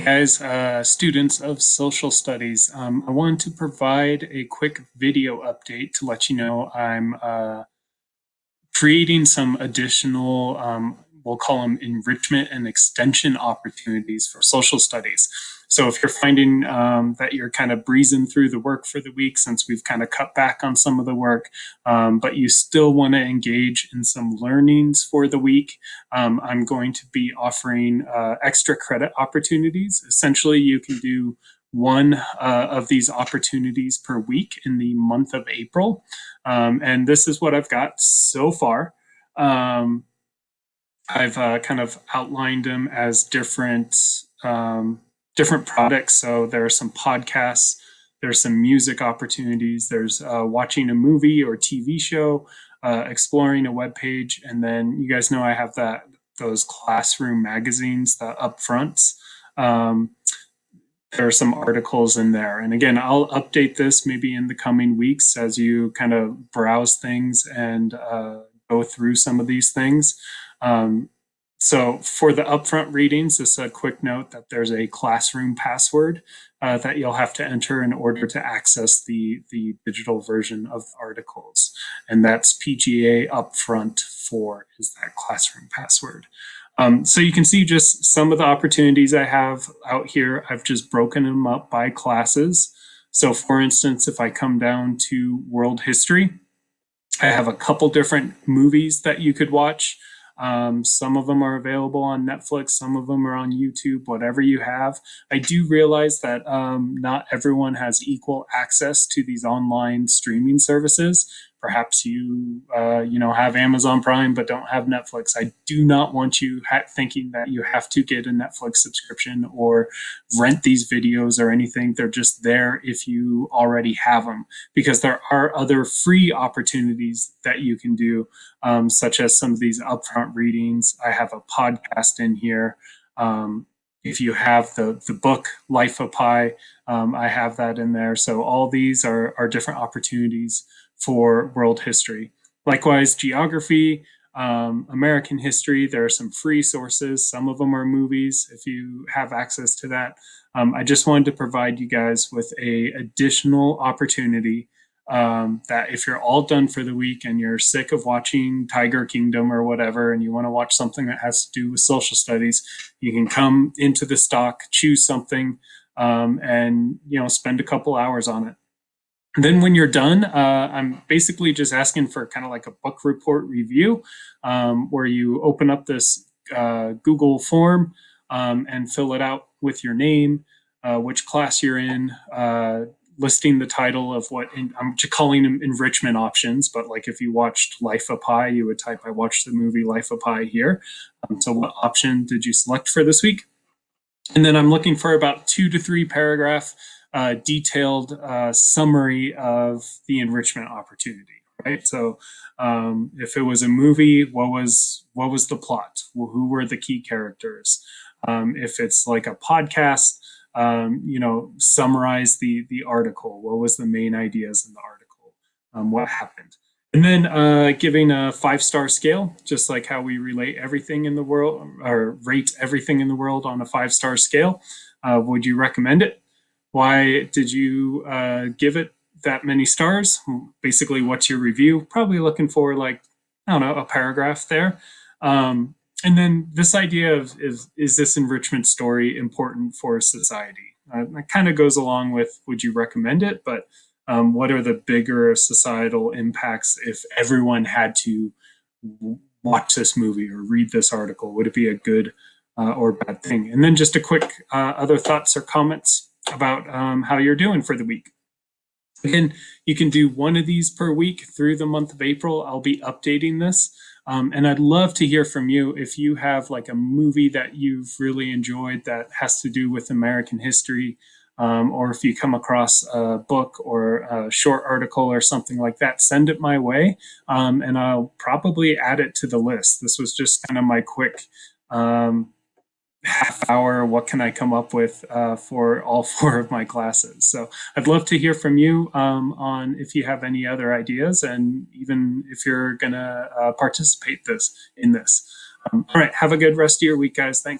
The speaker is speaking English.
Guys, students of social studies, I wanted to provide a quick video update to let you know I'm creating some additional, we'll call them enrichment and extension opportunities for social studies. So if you're finding that you're kind of breezing through the work for the week, since we've kind of cut back on some of the work, but you still want to engage in some learnings for the week, I'm going to be offering extra credit opportunities. Essentially, you can do one of these opportunities per week in the month of April. And this is what I've got so far. I've kind of outlined them as different products. So there are some podcasts, there's some music opportunities, there's watching a movie or TV show, exploring a web page, and then you guys know I have those classroom magazines, the upfronts. There are some articles in there. And again, I'll update this maybe in the coming weeks as you kind of browse things and go through some of these things. So for the upfront readings, just a quick note that there's a classroom password that you'll have to enter in order to access the digital version of the articles. And that's PGA upfront 4 is that classroom password. So you can see just some of the opportunities I have out here. I've just broken them up by classes. So for instance, if I come down to world history, I have a couple different movies that you could watch. Some of them are available on Netflix, some of them are on YouTube, whatever you have. I do realize that not everyone has equal access to these online streaming services. Perhaps you have Amazon Prime but don't have Netflix. I do not want you thinking that you have to get a Netflix subscription or rent these videos or anything. They're just there if you already have them, because there are other free opportunities that you can do, such as some of these upfront readings. I have a podcast in here. If you have the book Life of Pi, I have that in there. So all these are different opportunities for world history. Likewise, geography, American history, there are some free sources. Some of them are movies if you have access to that. I just wanted to provide you guys with a additional opportunity that if you're all done for the week and you're sick of watching Tiger Kingdom or whatever, and you want to watch something that has to do with social studies, you can come into the stock, choose something, and spend a couple hours on it. And then when you're done, I'm basically just asking for kind of like a book report review, where you open up this Google form and fill it out with your name, which class you're in, listing the title of I'm just calling them enrichment options, but like if you watched Life of Pi, you would type, I watched the movie Life of Pi here. So what option did you select for this week? And then I'm looking for about 2 to 3 paragraph detailed summary of the enrichment opportunity, right? So if it was a movie, what was the plot? Who were the key characters? If it's like a podcast, summarize the article. What was the main ideas in the article? What happened? And then giving a 5-star scale, just like how we relate everything in the world or rate everything in the world on a 5-star scale. Would you recommend it? Why did you give it that many stars? Basically, what's your review? Probably looking for a paragraph there. And then this idea of is this enrichment story important for society? That kind of goes along with would you recommend it, but what are the bigger societal impacts if everyone had to watch this movie or read this article? Would it be a good or bad thing? And then just a quick other thoughts or comments about how you're doing for the week. Again, you can do one of these per week through the month of April. I'll be updating this. And I'd love to hear from you if you have like a movie that you've really enjoyed that has to do with American history, or if you come across a book or a short article or something like that, send it my way, and I'll probably add it to the list. This was just kind of my quick half hour, what can I come up with for all 4 of my classes. So I'd love to hear from you on if you have any other ideas, and even if you're going to participate in this. All right, have a good rest of your week, guys. Thanks.